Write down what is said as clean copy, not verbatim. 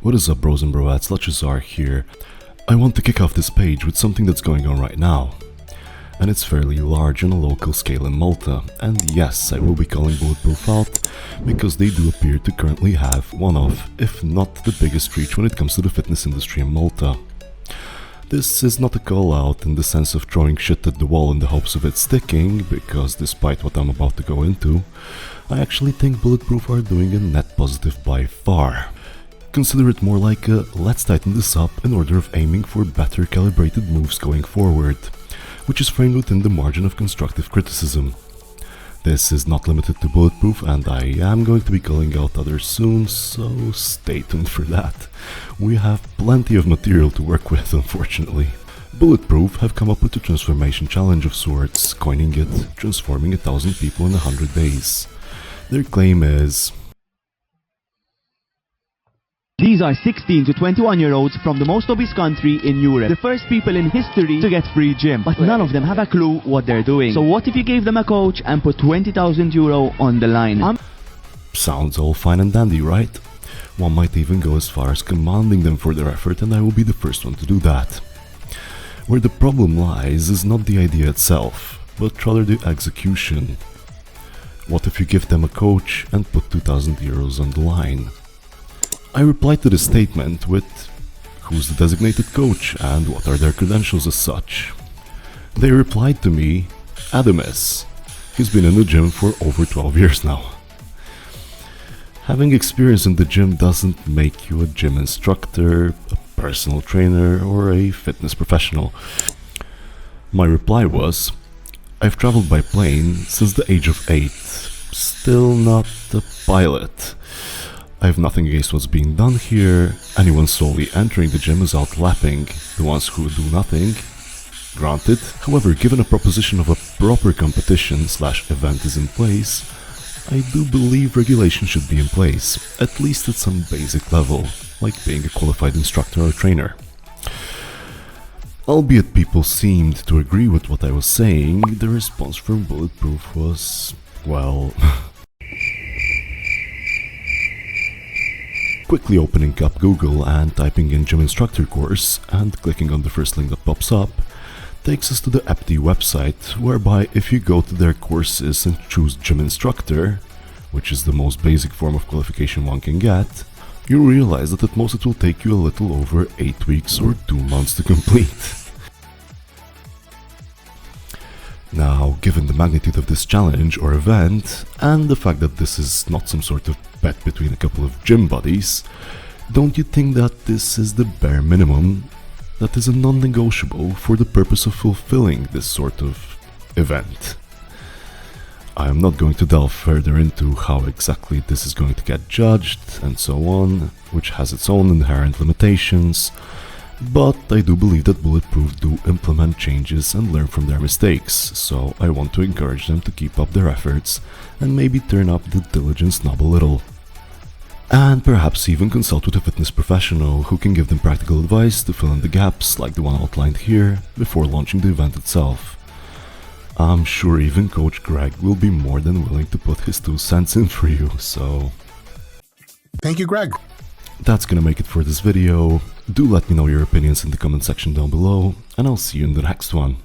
What is up, bros and broettes? Lechazar here. I want to kick off this page with something that's going on right now. And it's fairly large on a local scale in Malta. And yes, I will be calling Bulletproof out, because they do appear to currently have one of, if not the biggest reach when it comes to the fitness industry in Malta. This is not a call out in the sense of throwing shit at the wall in the hopes of it sticking, because despite what I'm about to go into, I actually think Bulletproof are doing a net positive by far. Consider it more like a let's tighten this up in order of aiming for better calibrated moves going forward, which is framed within the margin of constructive criticism. This is not limited to Bulletproof, and I am going to be calling out others soon, so stay tuned for that. We have plenty of material to work with, unfortunately. Bulletproof have come up with a transformation challenge of sorts, coining it transforming 1,000 people in 100 days. Their claim is: these are 16 to 21-year-olds from the most obese country in Europe, the first people in history to get free gym, but none of them have a clue what they're doing. So what if you gave them a coach and put 20,000 euro on the line? Sounds all fine and dandy, right? One might even go as far as commanding them for their effort, and I will be the first one to do that. Where the problem lies is not the idea itself, but rather the execution. What if you give them a coach and put 2,000 euros on the line? I replied to the statement with, who's the designated coach and what are their credentials as such? They replied to me, Adam is. He's been in the gym for over 12 years now. Having experience in the gym doesn't make you a gym instructor, a personal trainer, or a fitness professional. My reply was, I've traveled by plane since the age of 8, still not a pilot. I have nothing against what's being done here. Anyone solely entering the gym is out lapping the ones who do nothing. Granted, however, given a proposition of a proper competition/event is in place, I do believe regulation should be in place, at least at some basic level, like being a qualified instructor or trainer. Albeit people seemed to agree with what I was saying, the response from Bulletproof was, well... Quickly opening up Google and typing in gym instructor course and clicking on the first link that pops up takes us to the EPTI website, whereby if you go to their courses and choose gym instructor, which is the most basic form of qualification one can get, you realize that at most it will take you a little over 8 weeks or 2 months to complete. Now, given the magnitude of this challenge or event, and the fact that this is not some sort of bet between a couple of gym buddies, don't you think that this is the bare minimum that is a non-negotiable for the purpose of fulfilling this sort of event? I am not going to delve further into how exactly this is going to get judged and so on, which has its own inherent limitations, but I do believe that Bulletproof do implement changes and learn from their mistakes, so I want to encourage them to keep up their efforts and maybe turn up the diligence knob a little. And perhaps even consult with a fitness professional who can give them practical advice to fill in the gaps like the one outlined here before launching the event itself. I'm sure even Coach Greg will be more than willing to put his 2 cents in for you, so... Thank you, Greg. That's gonna make it for this video. Do let me know your opinions in the comment section down below, and I'll see you in the next one.